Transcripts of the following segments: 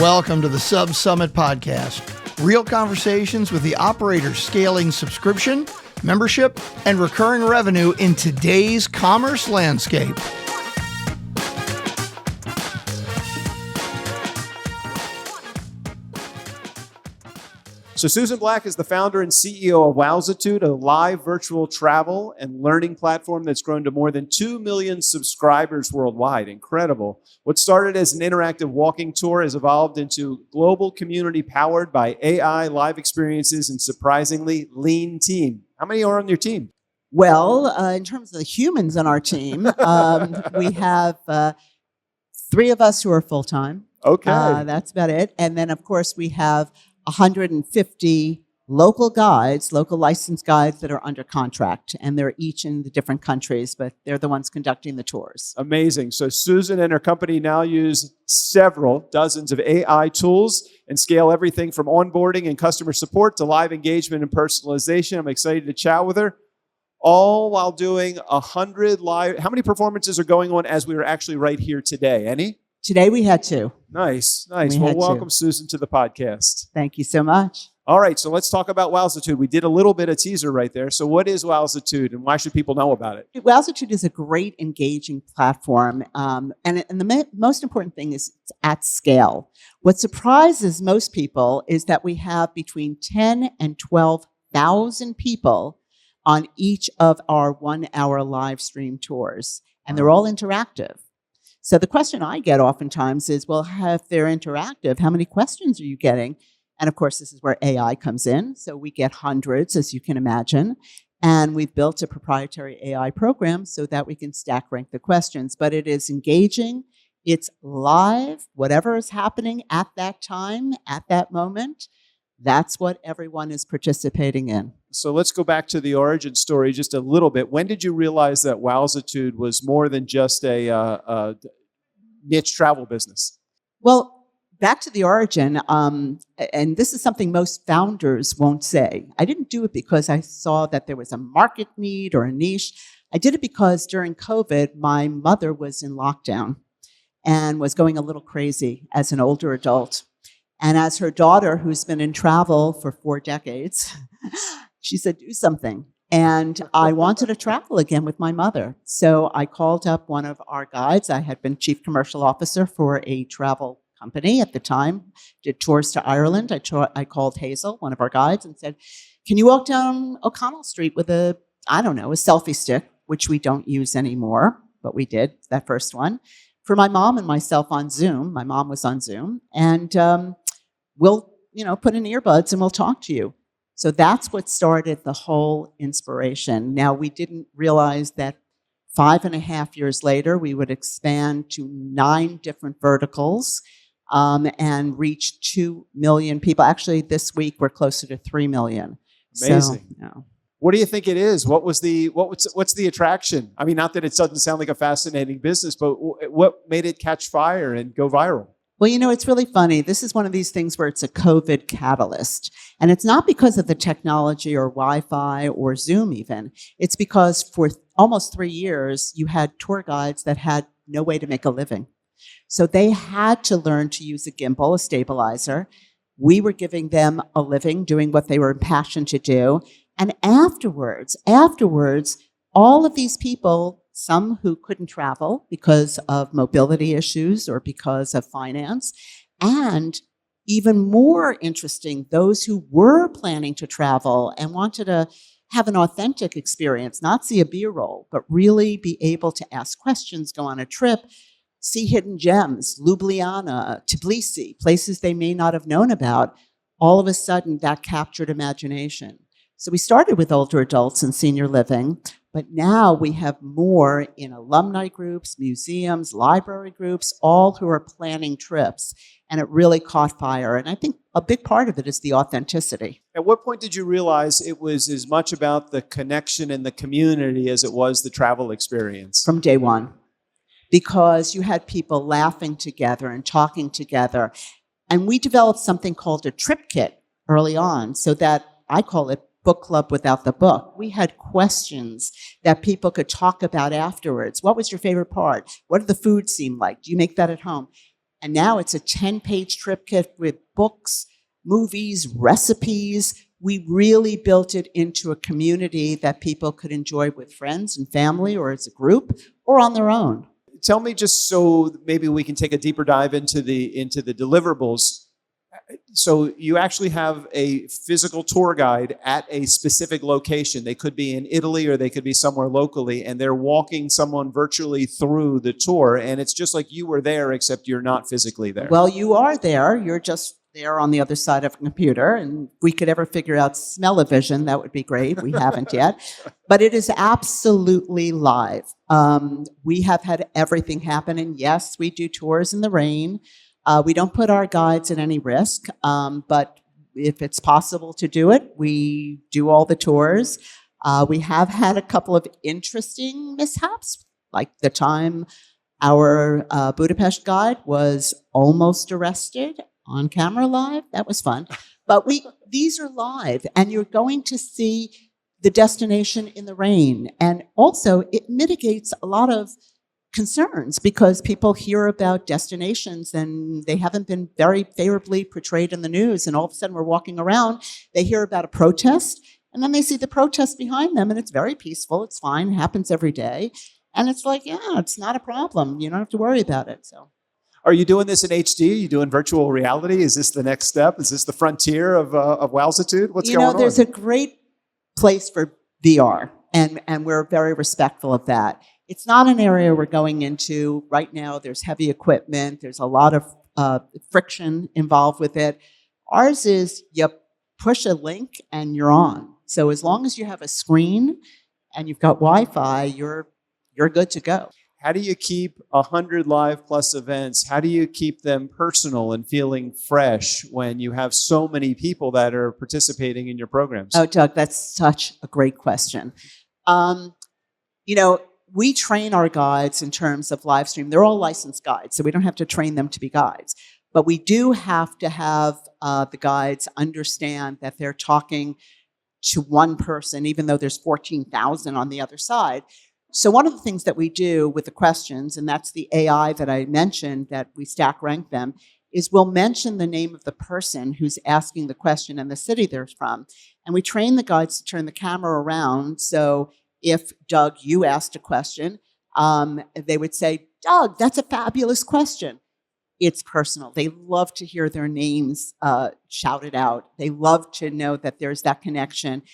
Welcome to the SubSummit podcast. Real conversations with the operators scaling subscription, membership, and recurring revenue in today's commerce landscape. So Susan Black is the founder and CEO of Wowzitude, a live virtual travel and learning platform that's grown to more than 2 million subscribers worldwide. Incredible. What started as an interactive walking tour has evolved into a global community powered by AI, live experiences, and surprisingly lean team. How many are on your team? Well, in terms of the humans on our team, we have 3 of us who are full-time. Okay. That's about it. And then, of course, we have 150 local licensed guides that are under contract, and they're each in the different countries, but they're the ones conducting the tours. Amazing. So Susan and her company now use several dozens of AI tools and scale everything from onboarding and customer support to live engagement and personalization. I'm excited to chat with her, all while doing 100 live. How many performances are going on as we are actually right here today? Any? Today we had 2. Nice. Well, welcome, Susan, to the podcast. Thank you so much. All right, so let's talk about Wowzitude. We did a little bit of teaser right there. So what is Wowzitude, and why should people know about it? Wowzitude is a great engaging platform, and the most important thing is it's at scale. What surprises most people is that we have between 10 and 12,000 people on each of our 1-hour live stream tours, and they're all interactive. So the question I get oftentimes is, well, if they're interactive, how many questions are you getting? And of course, this is where AI comes in. So we get hundreds, as you can imagine. And we've built a proprietary AI program so that we can stack rank the questions. But it is engaging. It's live. Whatever is happening at that time, at that moment, that's what everyone is participating in. So let's go back to the origin story just a little bit. When did you realize that Wowzitude was more than just a niche travel business? Well, back to the origin, and this is something most founders won't say. I didn't do it because I saw that there was a market need or a niche. I did it because during COVID, my mother was in lockdown and was going a little crazy as an older adult. And as her daughter, who's been in travel for 4 decades, she said, do something. And I wanted to travel again with my mother. So I called up one of our guides. I had been chief commercial officer for a travel company at the time, did tours to Ireland. I called Hazel, one of our guides, and said, can you walk down O'Connell Street with a selfie stick, which we don't use anymore, but we did, that first one, for my mom and myself on Zoom. My mom was on Zoom. And we'll, put in earbuds and we'll talk to you. So that's what started the whole inspiration. Now, we didn't realize that 5.5 years later, we would expand to 9 different verticals and reach 2 million people. Actually, this week, we're closer to 3 million. Amazing. So, What do you think it is? What's the attraction? I mean, not that it doesn't sound like a fascinating business, but what made it catch fire and go viral? Well, it's really funny. This is one of these things where it's a COVID catalyst. And it's not because of the technology or Wi-Fi or Zoom even. It's because for almost 3 years, you had tour guides that had no way to make a living. So they had to learn to use a gimbal, a stabilizer. We were giving them a living, doing what they were impassioned to do. And afterwards, all of these people, some who couldn't travel because of mobility issues or because of finance, and even more interesting, those who were planning to travel and wanted to have an authentic experience, not see a B-roll, but really be able to ask questions, go on a trip, see hidden gems, Ljubljana, Tbilisi, places they may not have known about. All of a sudden, that captured imagination. So we started with older adults and senior living, but now we have more in alumni groups, museums, library groups, all who are planning trips. And it really caught fire. And I think a big part of it is the authenticity. At what point did you realize it was as much about the connection and the community as it was the travel experience? From day one. Because you had people laughing together and talking together. And we developed something called a trip kit early on, so that I call it book club without the book. We had questions that people could talk about afterwards. What was your favorite part? What did the food seem like? Do you make that at home? And now it's a 10-page trip kit with books, movies, recipes. We really built it into a community that people could enjoy with friends and family or as a group or on their own. Tell me, just so maybe we can take a deeper dive into the deliverables. So you actually have a physical tour guide at a specific location. They could be in Italy or they could be somewhere locally, and they're walking someone virtually through the tour. And it's just like you were there, except you're not physically there. Well, you are there. You're just there on the other side of a computer. And if we could ever figure out smell-o-vision, that would be great. We haven't yet. But it is absolutely live. We have had everything happen. And yes, we do tours in the rain. We don't put our guides at any risk, but if it's possible to do it, we do all the tours. We have had a couple of interesting mishaps, like the time our Budapest guide was almost arrested on camera live. That was fun. But these are live, and you're going to see the destination in the rain. And also, it mitigates a lot of concerns because people hear about destinations and they haven't been very favorably portrayed in the news, and all of a sudden we're walking around, they hear about a protest, and then they see the protest behind them, and it's very peaceful, it's fine, it happens every day, and it's like, yeah, it's not a problem, you don't have to worry about it. So, are you doing this in HD? Are you doing virtual reality? Is this the next step? Is this the frontier of Wowzitude? What's going on? There's a great place for VR, and we're very respectful of that. It's not an area we're going into right now. There's heavy equipment. There's a lot of friction involved with it. Ours is you push a link and you're on. So as long as you have a screen and you've got Wi-Fi, you're good to go. How do you keep 100 live plus events? How do you keep them personal and feeling fresh when you have so many people that are participating in your programs? Oh, Doug, that's such a great question. We train our guides in terms of live stream. They're all licensed guides, so we don't have to train them to be guides. But we do have to have the guides understand that they're talking to one person, even though there's 14,000 on the other side. So one of the things that we do with the questions, and that's the AI that I mentioned, that we stack rank them, is we'll mention the name of the person who's asking the question and the city they're from. And we train the guides to turn the camera around, so if, Doug, you asked a question, they would say, Doug, that's a fabulous question. It's personal. They love to hear their names shouted out. They love to know that there's that connection.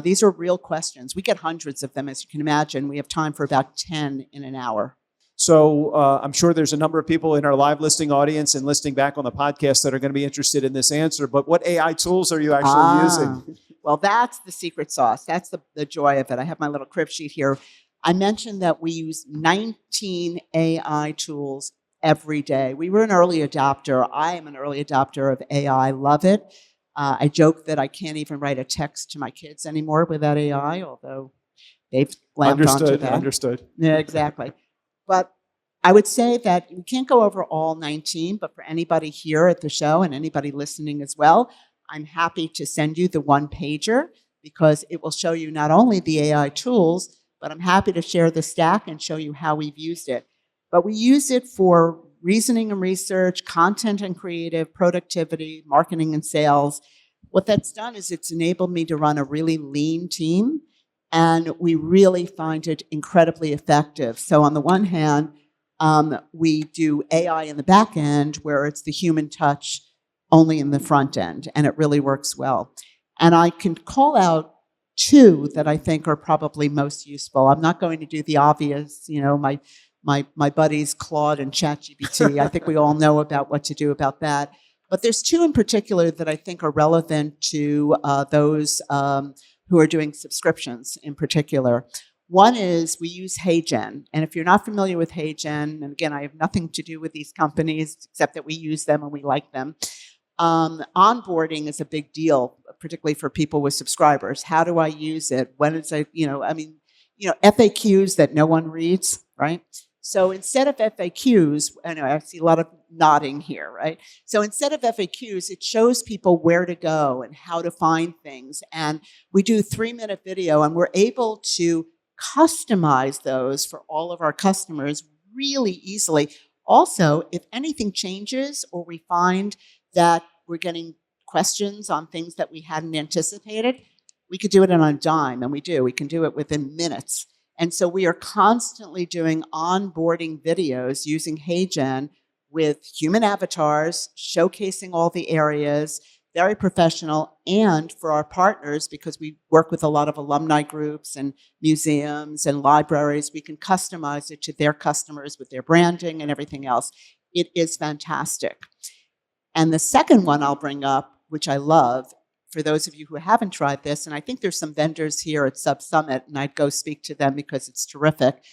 These are real questions. We get hundreds of them, as you can imagine. We have time for about 10 in an hour. So I'm sure there's a number of people in our live listening audience and listening back on the podcast that are going to be interested in this answer. But what AI tools are you actually using? Well, that's the secret sauce. That's the joy of it. I have my little crib sheet here. I mentioned that we use 19 AI tools every day. We were an early adopter. I am an early adopter of AI. Love it. I joke that I can't even write a text to my kids anymore without AI, although they've lamped onto that. Understood. Yeah, exactly. But I would say that we can't go over all 19, but for anybody here at the show and anybody listening as well, I'm happy to send you the one-pager because it will show you not only the AI tools, but I'm happy to share the stack and show you how we've used it. But we use it for reasoning and research, content and creative, productivity, marketing and sales. What that's done is it's enabled me to run a really lean team, and we really find it incredibly effective. So on the one hand, we do AI in the back end where it's the human touch only in the front end, and it really works well. And I can call out two that I think are probably most useful. I'm not going to do the obvious, my buddies Claude and ChatGPT. I think we all know about what to do about that. But there's two in particular that I think are relevant to those who are doing subscriptions in particular. One is we use HeyGen. And if you're not familiar with HeyGen, and again, I have nothing to do with these companies except that we use them and we like them. Onboarding is a big deal, particularly for people with subscribers. How do I use it? When is FAQs that no one reads, right? So instead of FAQs, I see a lot of nodding here, right? So instead of FAQs, it shows people where to go and how to find things. And we do a 3-minute video, and we're able to customize those for all of our customers really easily. Also, if anything changes or we find that we're getting questions on things that we hadn't anticipated, we could do it on a dime, and we do. We can do it within minutes. And so we are constantly doing onboarding videos using HeyGen with human avatars, showcasing all the areas, very professional, and for our partners, because we work with a lot of alumni groups and museums and libraries, we can customize it to their customers with their branding and everything else. It is fantastic. And the second one I'll bring up, which I love, for those of you who haven't tried this, and I think there's some vendors here at SubSummit, and I'd go speak to them because it's terrific,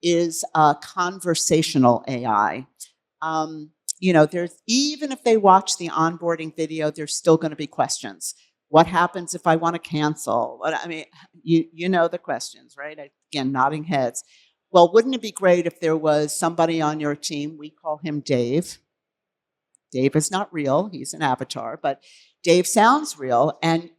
is conversational AI. There's, even if they watch the onboarding video, there's still going to be questions. What happens if I want to cancel? You know the questions, right? Again, nodding heads. Well, wouldn't it be great if there was somebody on your team, we call him Dave. Dave is not real, he's an avatar, but Dave sounds real. And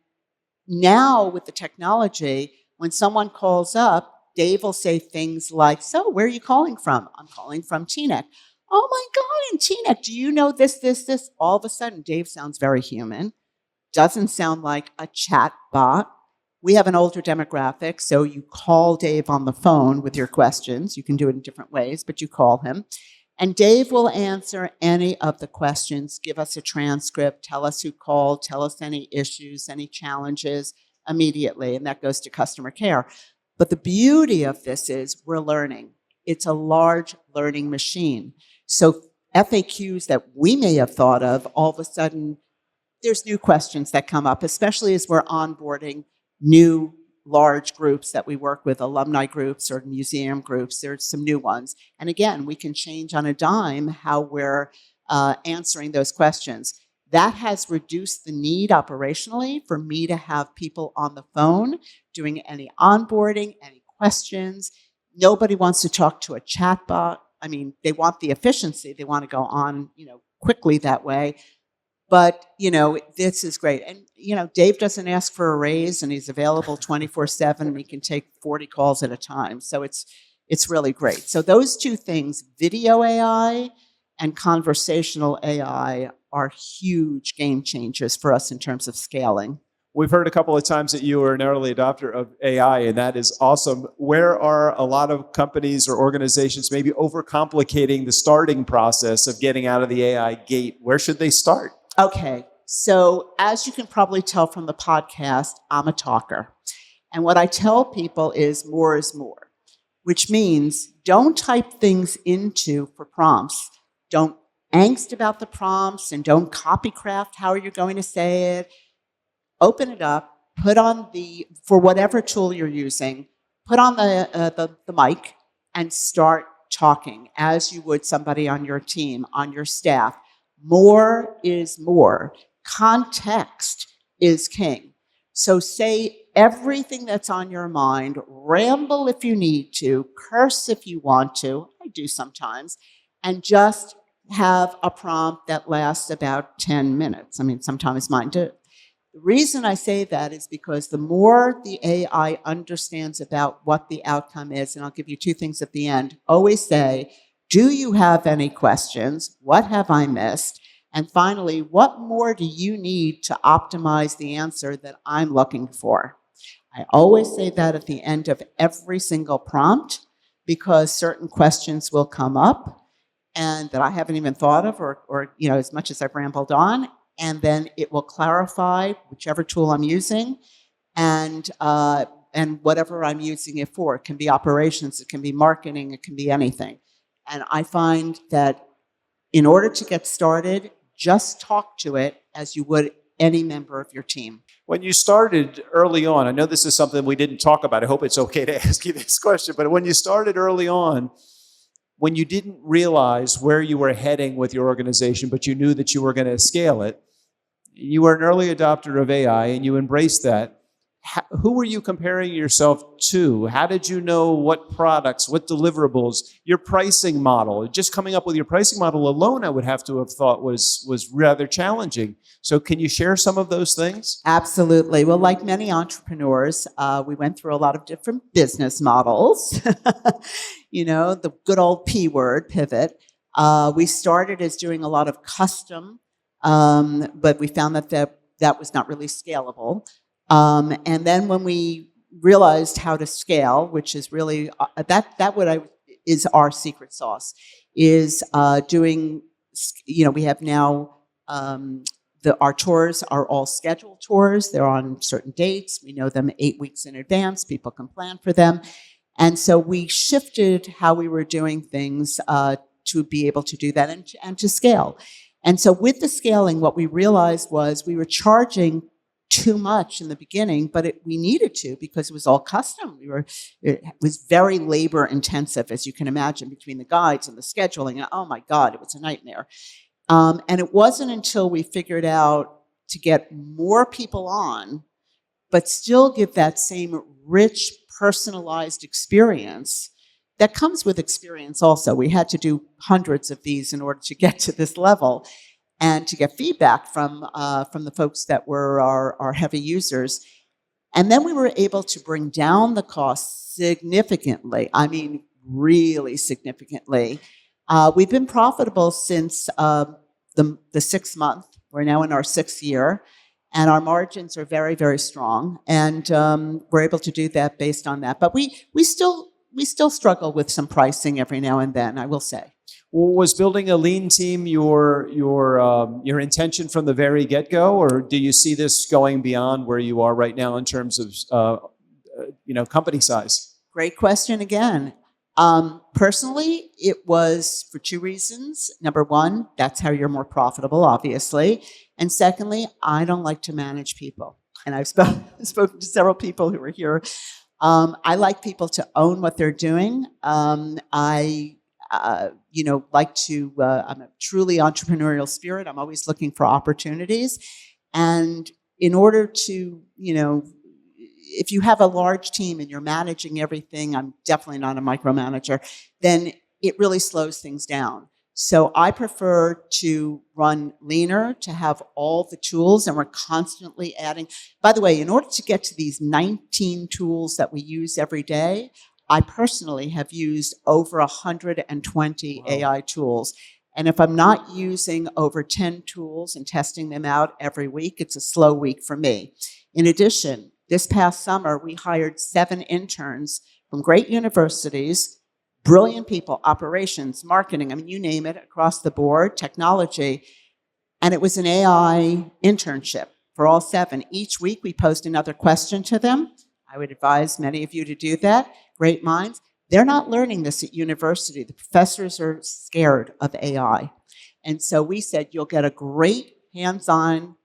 now with the technology, when someone calls up, Dave will say things like, so where are you calling from? I'm calling from Teaneck. Oh my God, in Teaneck, do you know this? All of a sudden, Dave sounds very human. Doesn't sound like a chat bot. We have an older demographic, so you call Dave on the phone with your questions. You can do it in different ways, but you call him. And Dave will answer any of the questions, give us a transcript, tell us who called, tell us any issues, any challenges immediately, and that goes to customer care. But the beauty of this is we're learning. It's a large learning machine. So FAQs that we may have thought of, all of a sudden, there's new questions that come up, especially as we're onboarding new large groups that we work with, alumni groups or museum groups. There's some new ones. And again, we can change on a dime how we're answering those questions. That has reduced the need operationally for me to have people on the phone doing any onboarding, any questions. Nobody wants to talk to a chatbot. I mean, they want the efficiency. They want to go on, quickly that way. But, this is great. And, Dave doesn't ask for a raise, and he's available 24/7, and he can take 40 calls at a time. So it's really great. So those two things, video AI and conversational AI, are huge game changers for us in terms of scaling. We've heard a couple of times that you are an early adopter of AI, and that is awesome. Where are a lot of companies or organizations maybe overcomplicating the starting process of getting out of the AI gate? Where should they start? Okay, so as you can probably tell from the podcast, I'm a talker. And what I tell people is more, which means don't type things into for prompts. Don't angst about the prompts, and don't copycraft how you're going to say it. Open it up, put on for whatever tool you're using, put on the mic and start talking as you would somebody on your team, on your staff. More is more. Context is king. So say everything that's on your mind, ramble if you need to, curse if you want to, I do sometimes, and just have a prompt that lasts about 10 minutes. I mean, sometimes mine do. The reason I say that is because the more the AI understands about what the outcome is, and I'll give you two things at the end, always say, do you have any questions? What have I missed? And finally, what more do you need to optimize the answer that I'm looking for? I always say that at the end of every single prompt, because certain questions will come up and that I haven't even thought of, or as much as I've rambled on, and then it will clarify whichever tool I'm using and whatever I'm using it for. It can be operations, it can be marketing, it can be anything. And I find that in order to get started, just talk to it as you would any member of your team. When you started early on, I know this is something we didn't talk about. I hope it's okay to ask you this question, but when you started early on, when you didn't realize where you were heading with your organization, but you knew that you were going to scale it, you were an early adopter of AI and you embraced that. Who were you comparing yourself to? How did you know what products, what deliverables, your pricing model? Just coming up with your pricing model alone, I would have to have thought was rather challenging. So can you share some of those things? Absolutely. Well, like many entrepreneurs, we went through a lot of different business models. The good old P word, pivot. We started as doing a lot of custom, but we found that was not really scalable. And then when we realized how to scale, which is really is our secret sauce, is doing. We have now our tours are all scheduled tours. They're on certain dates. We know them 8 weeks in advance. People can plan for them, and so we shifted how we were doing things to be able to do that and to scale. And so with the scaling, what we realized was we were charging too much in the beginning, but we needed to because it was all custom. It was very labor intensive, as you can imagine, between the guides and the scheduling. And oh my God, it was a nightmare. And it wasn't until we figured out to get more people on, but still give that same rich, personalized experience that comes with experience also. We had to do hundreds of these in order to get to this level and to get feedback from the folks that were our heavy users. And then we were able to bring down the cost significantly. I mean, really significantly. We've been profitable since the 6th month. We're now in our 6th year. And our margins are very, very strong. And we're able to do that based on that. But we still struggle with some pricing every now and then, I will say. Well, was building a lean team your intention from the very get-go, or do you see this going beyond where you are right now in terms of company size? Great question again. Personally, it was for 2 reasons. Number one, that's how you're more profitable, obviously. And secondly, I don't like to manage people. And I've spoken to several people who are here. I like people to own what they're doing. Like to, I'm a truly entrepreneurial spirit. I'm always looking for opportunities. And in order to, if you have a large team and you're managing everything, I'm definitely not a micromanager, then it really slows things down. So I prefer to run leaner, to have all the tools, and we're constantly adding. By the way, in order to get to these 19 tools that we use every day, I personally have used over 120 wow. AI tools. And if I'm not using over 10 tools and testing them out every week, it's a slow week for me. In addition, this past summer, we hired 7 interns from great universities, brilliant people, operations, marketing, I mean, you name it, across the board, technology. And it was an AI internship for all 7. Each week, we posed another question to them. I would advise many of you to do that. Great minds. They're not learning this at university. The professors are scared of AI. And so we said, you'll get a great hands-on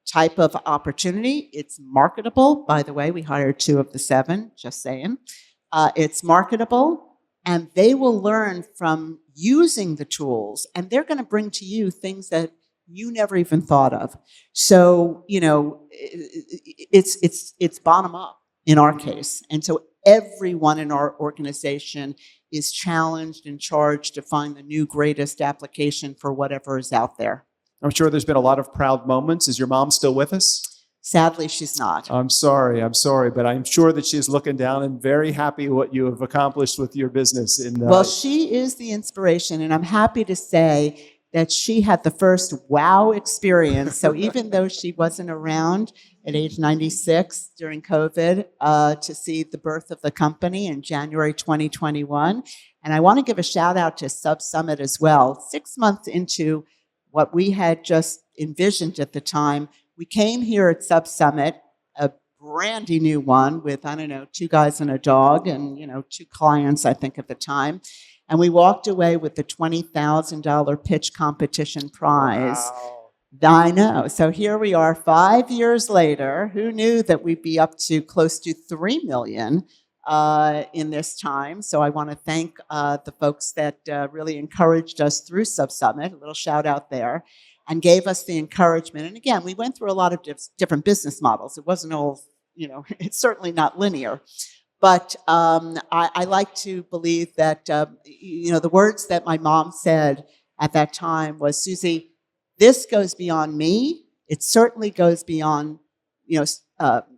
type of opportunity. It's marketable. By the way, we hired 2 of the 7, just saying. It's marketable, and they will learn from using the tools, and they're going to bring to you things that you never even thought of. So, it's bottom up in our case. And so everyone in our organization is challenged and charged to find the new greatest application for whatever is out there. I'm sure there's been a lot of proud moments. Is your mom still with us? Sadly, she's not. I'm sorry, but I'm sure that she's looking down and very happy what you have accomplished with your business. Well, she is the inspiration, and I'm happy to say that she had the first wow experience. So even though she wasn't around at age 96 during COVID to see the birth of the company in January 2021, and I want to give a shout out to SubSummit as well. 6 months into what we had just envisioned at the time, we came here at SubSummit, a brandy new one with, 2 guys and a dog and, 2 clients, I think, at the time. And we walked away with the $20,000 pitch competition prize. Wow. I know. So here we are 5 years later. Who knew that we'd be up to close to $3 million in this time? So I want to thank the folks that really encouraged us through SubSummit. A little shout out there. And gave us the encouragement. And again, we went through a lot of different business models. It wasn't all, it's certainly not linear. But I like to believe that, the words that my mom said at that time was, Susie, this goes beyond me. It certainly goes beyond,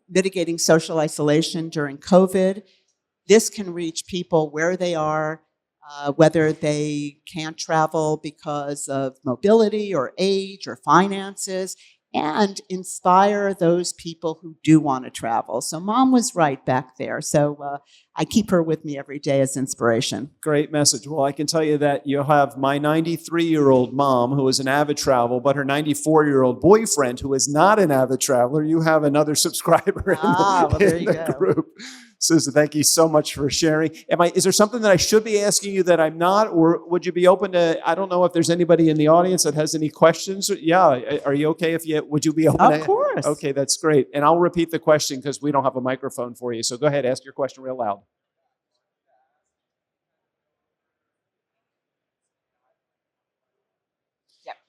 mitigating social isolation during COVID. This can reach people where they are. whether they can't travel because of mobility or age or finances, and inspire those people who do want to travel. So Mom was right back there. So I keep her with me every day as inspiration. Great message. Well, I can tell you that you'll have my 93-year-old mom, who is an avid traveler, but her 94-year-old boyfriend, who is not an avid traveler. You have another subscriber in the group. Susan, thank you so much for sharing. Is there something that I should be asking you that I'm not, or would you be open to, I don't know if there's anybody in the audience that has any questions. Yeah, are you okay would you be open to? Of course. Okay, that's great. And I'll repeat the question because we don't have a microphone for you. So go ahead, ask your question real loud.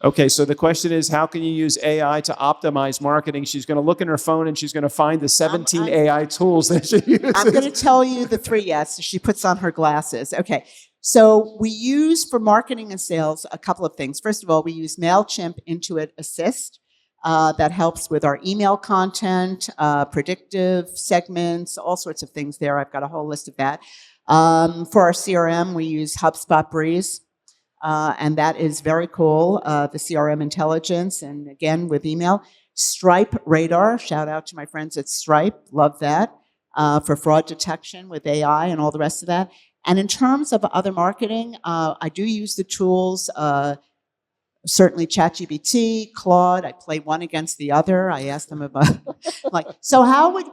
Okay, so the question is, how can you use AI to optimize marketing? She's going to look in her phone and she's going to find the 17 AI tools that she uses. I'm going to tell you the 3 yes. She puts on her glasses. Okay, so we use for marketing and sales a couple of things. First of all, we use MailChimp Intuit Assist. That helps with our email content, predictive segments, all sorts of things there. I've got a whole list of that. For our CRM, we use HubSpot Breeze. And that is very cool, the CRM intelligence, and again, with email. Stripe Radar, shout out to my friends at Stripe, love that, for fraud detection with AI and all the rest of that. And in terms of other marketing, I do use the tools, certainly ChatGPT, Claude. I play one against the other. I ask them about, like, so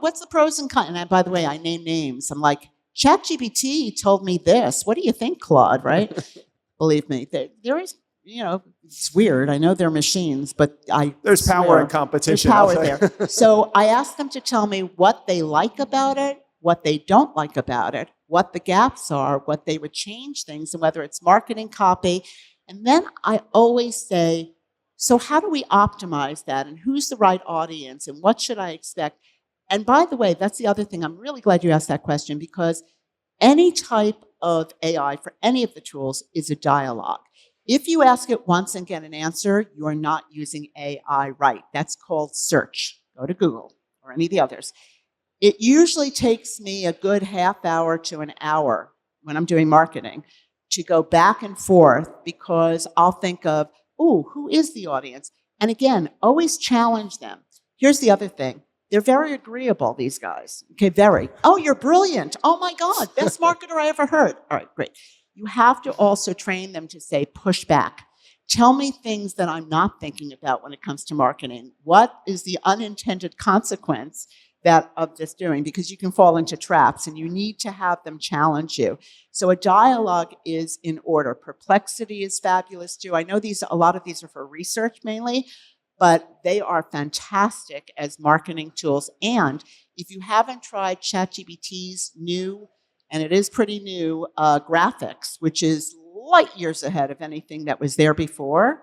what's the pros and cons? And by the way, I name names. I'm like, ChatGPT told me this. What do you think, Claude, right? Believe me, there is, it's weird. I know they're machines, but there's power in competition. There's power there. So I asked them to tell me what they like about it, what they don't like about it, what the gaps are, what they would change things, and whether it's marketing copy. And then I always say, so how do we optimize that? And who's the right audience? And what should I expect? And by the way, that's the other thing. I'm really glad you asked that question, because any type of AI for any of the tools is a dialogue. If you ask it once and get an answer, you're not using AI right. That's called search. Go to Google or any of the others. It usually takes me a good half hour to an hour when I'm doing marketing to go back and forth, because I'll think of, who is the audience? And again, always challenge them. Here's the other thing. They're very agreeable, these guys. Okay, very. Oh, you're brilliant. Oh my God, best marketer I ever heard. All right, great. You have to also train them to say, push back. Tell me things that I'm not thinking about when it comes to marketing. What is the unintended consequence of this doing? Because you can fall into traps, and you need to have them challenge you. So a dialogue is in order. Perplexity is fabulous too. I know a lot of these are for research mainly, but they are fantastic as marketing tools. And if you haven't tried ChatGPT's new, and it is pretty new, graphics, which is light years ahead of anything that was there before,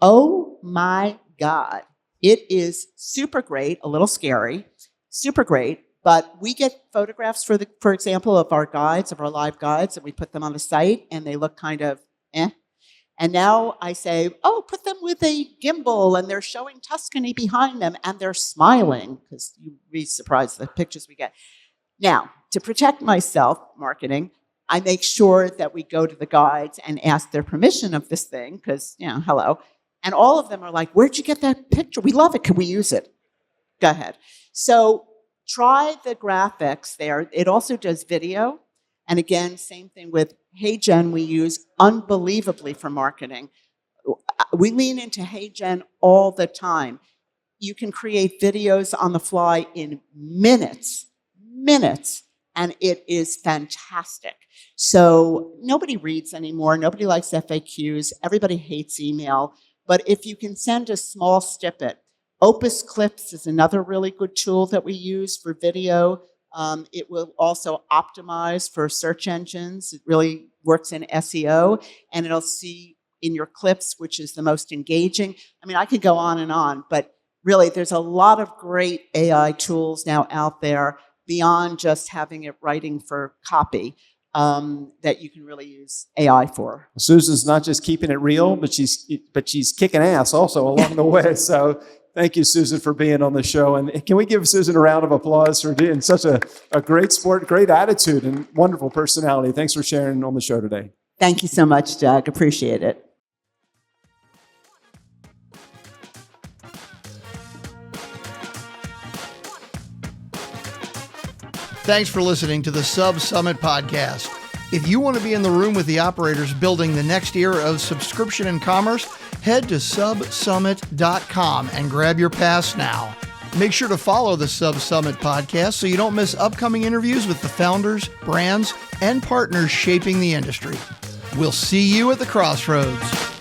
oh my God. It is super great, a little scary, super great, but we get photographs, for example, of our guides, of our live guides, and we put them on the site, and they look kind of And now I say, put them with a gimbal, and they're showing Tuscany behind them, and they're smiling, because you'd be surprised the pictures we get. Now, to protect myself, marketing, I make sure that we go to the guides and ask their permission of this thing, because, hello. And all of them are like, where'd you get that picture? We love it. Can we use it? Go ahead. So try the graphics there. It also does video. And again, same thing with HeyGen, we use unbelievably for marketing. We lean into HeyGen all the time. You can create videos on the fly in minutes, and it is fantastic. So nobody reads anymore. Nobody likes FAQs. Everybody hates email. But if you can send a small snippet, Opus Clips is another really good tool that we use for video. It will also optimize for search engines. It really works in SEO, and it'll see in your clips which is the most engaging. I mean, I could go on and on, but really there's a lot of great AI tools now out there beyond just having it writing for copy that you can really use AI for. Susan's not just keeping it real, but she's kicking ass also along the way. So thank you, Susan, for being on the show. And can we give Susan a round of applause for being such a great sport, great attitude, and wonderful personality. Thanks for sharing on the show today. Thank you so much, Doug. Appreciate it. Thanks for listening to the SubSummit podcast. If you want to be in the room with the operators building the next era of subscription and commerce, head to subsummit.com and grab your pass now. Make sure to follow the SubSummit podcast so you don't miss upcoming interviews with the founders, brands, and partners shaping the industry. We'll see you at the crossroads.